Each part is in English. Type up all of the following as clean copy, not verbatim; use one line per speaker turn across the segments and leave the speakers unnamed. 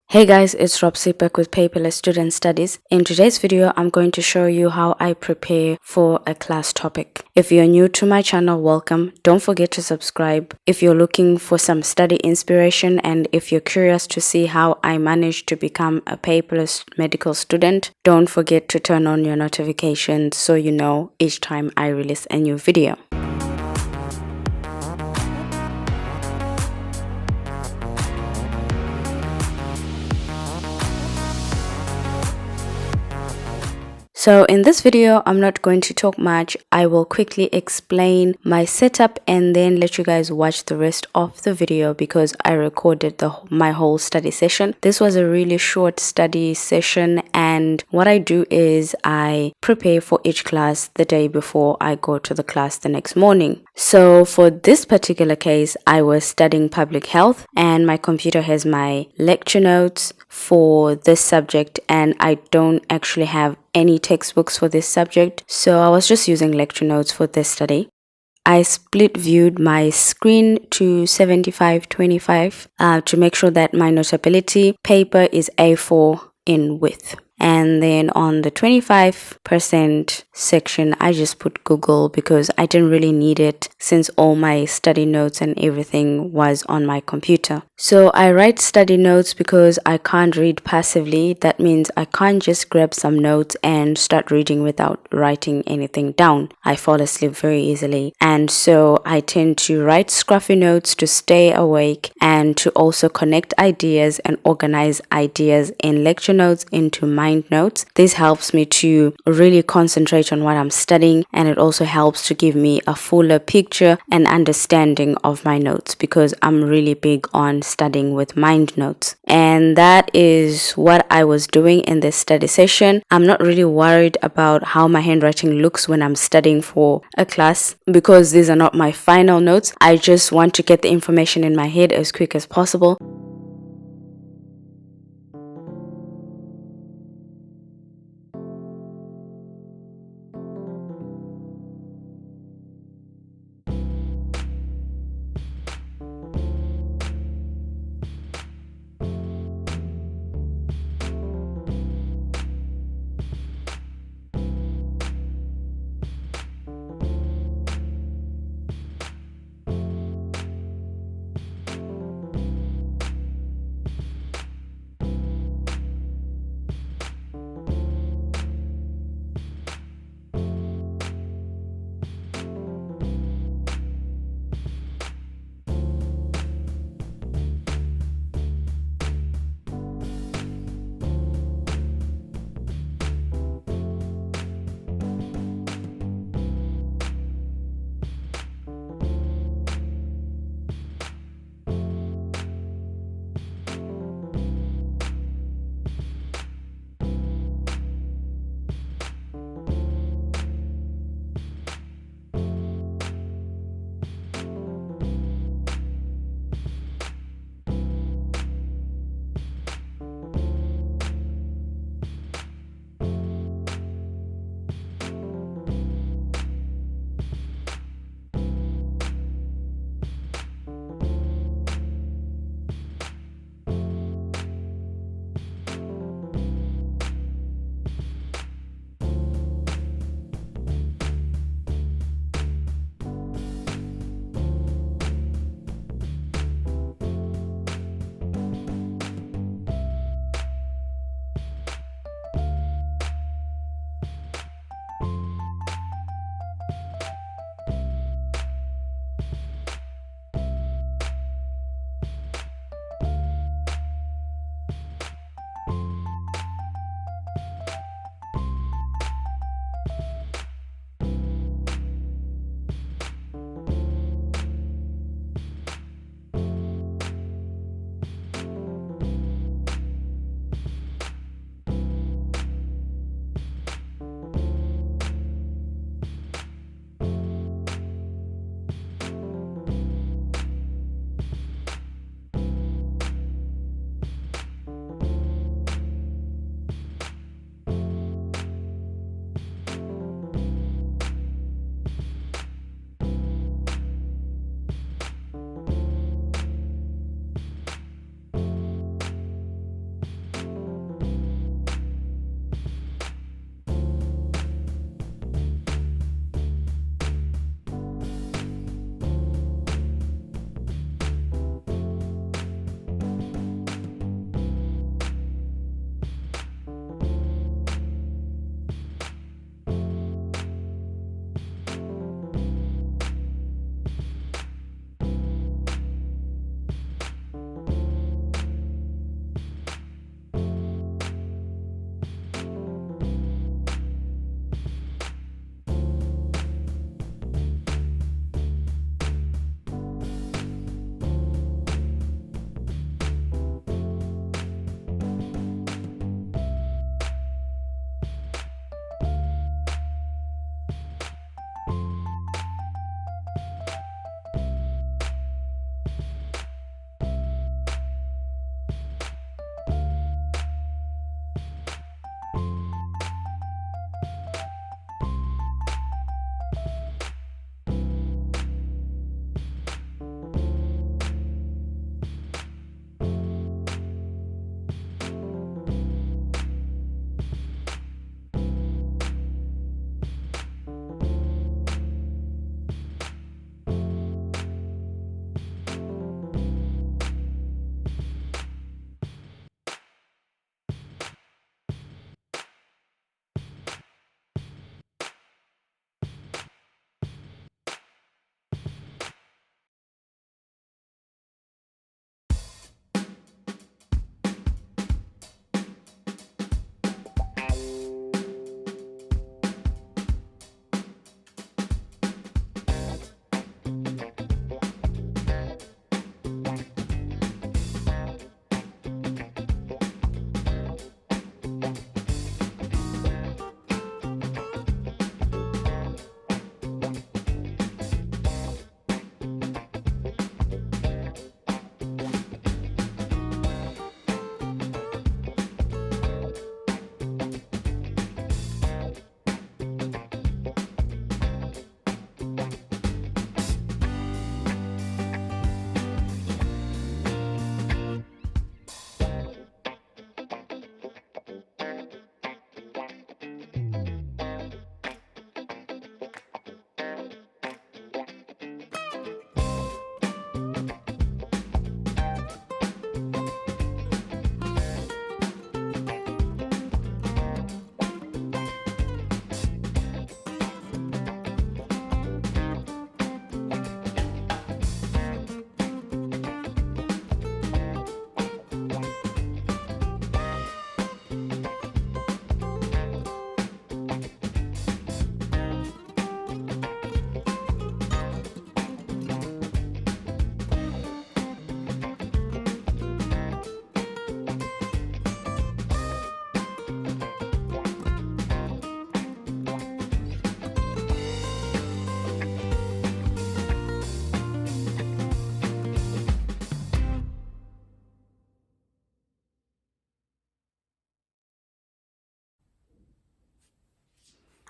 Hey guys, it's Robsy back with Paperless Student Studies. In today's video, I'm going to show you how I prepare for a class topic. If you're new to my channel, welcome. Don't forget to subscribe. If you're looking for some study inspiration and if you're curious to see how I managed to become a paperless medical student, don't forget to turn on your notifications so you know each time I release a new video. So in this video, I'm not going to talk much. I will quickly explain my setup and then let you guys watch the rest of the video because I recorded my whole study session. This was a really short study session, and what I do is I prepare for each class the day before I go to the class the next morning. So for this particular case, I was studying public health and my computer has my lecture notes for this subject, and I don't actually have any textbooks for this subject, so I was just using lecture notes for this study. I split viewed my screen to 75-25 to make sure that my notability paper is A4 in width. And then on the 25% section, I just put Google because I didn't really need it since all my study notes and everything was on my computer. So I write study notes because I can't read passively. That means I can't just grab some notes and start reading without writing anything down. I fall asleep very easily. And so I tend to write scruffy notes to stay awake and to also connect ideas and organize ideas in lecture notes into mind notes. This helps me to really concentrate on what I'm studying, and it also helps to give me a fuller picture and understanding of my notes because I'm really big on studying with mind notes. And that is what I was doing in this study session. I'm not really worried about how my handwriting looks when I'm studying for a class because these are not my final notes. I just want to get the information in my head as quick as possible.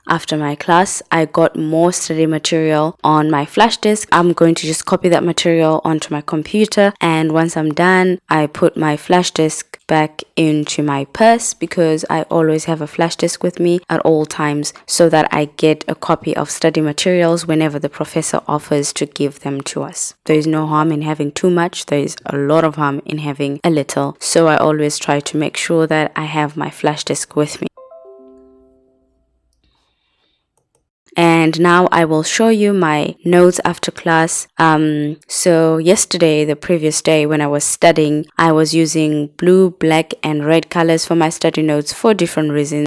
after my class, I got more study material on my flash disk. I'm going to just copy that material onto my computer, and once I'm done, I put my flash disk back into my purse, because I always have a flash disk with me at all times, so that I get a copy of study materials whenever the professor offers to give them to us. There is no harm in having too much. There is a lot of harm in having a little. So I always try to make sure that I have my flash disk with me. And now I will show you my notes after class. So yesterday, the previous day when I was studying, I was using blue, black and red colors for my study notes for different reasons.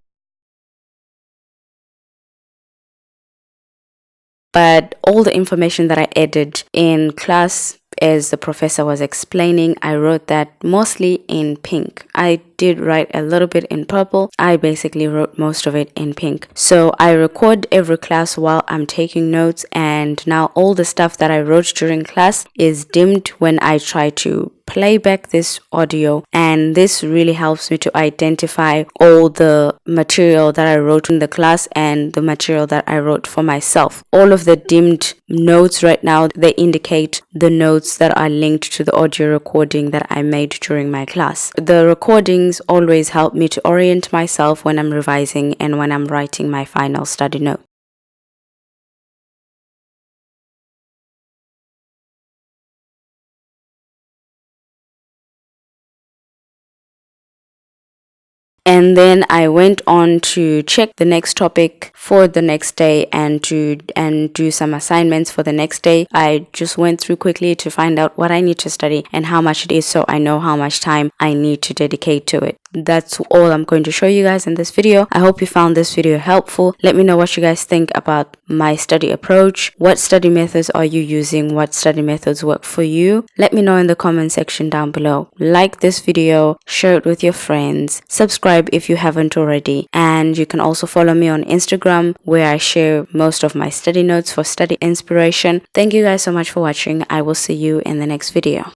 But all the information that I added in class, as the professor was explaining, I wrote that mostly in pink. I did write a little bit in purple. I basically wrote most of it in pink. So I record every class while I'm taking notes, and now all the stuff that I wrote during class is dimmed when I try to play back this audio, and this really helps me to identify all the material that I wrote in the class and the material that I wrote for myself. All of the dimmed notes right now, they indicate the notes that are linked to the audio recording that I made during my class. The recordings always help me to orient myself when I'm revising and when I'm writing my final study note. And then I went on to check the next topic for the next day and do some assignments for the next day. I just went through quickly to find out what I need to study and how much it is, so I know how much time I need to dedicate to it. That's all I'm going to show you guys in this video. I hope you found this video helpful. Let me know what you guys think about my study approach. What study methods are you using? What study methods work for you? Let me know in the comment section down below. Like this video, share it with your friends, subscribe if you haven't already, and you can also follow me on Instagram, where I share most of my study notes for study inspiration. Thank you guys so much for watching. I will see you in the next video.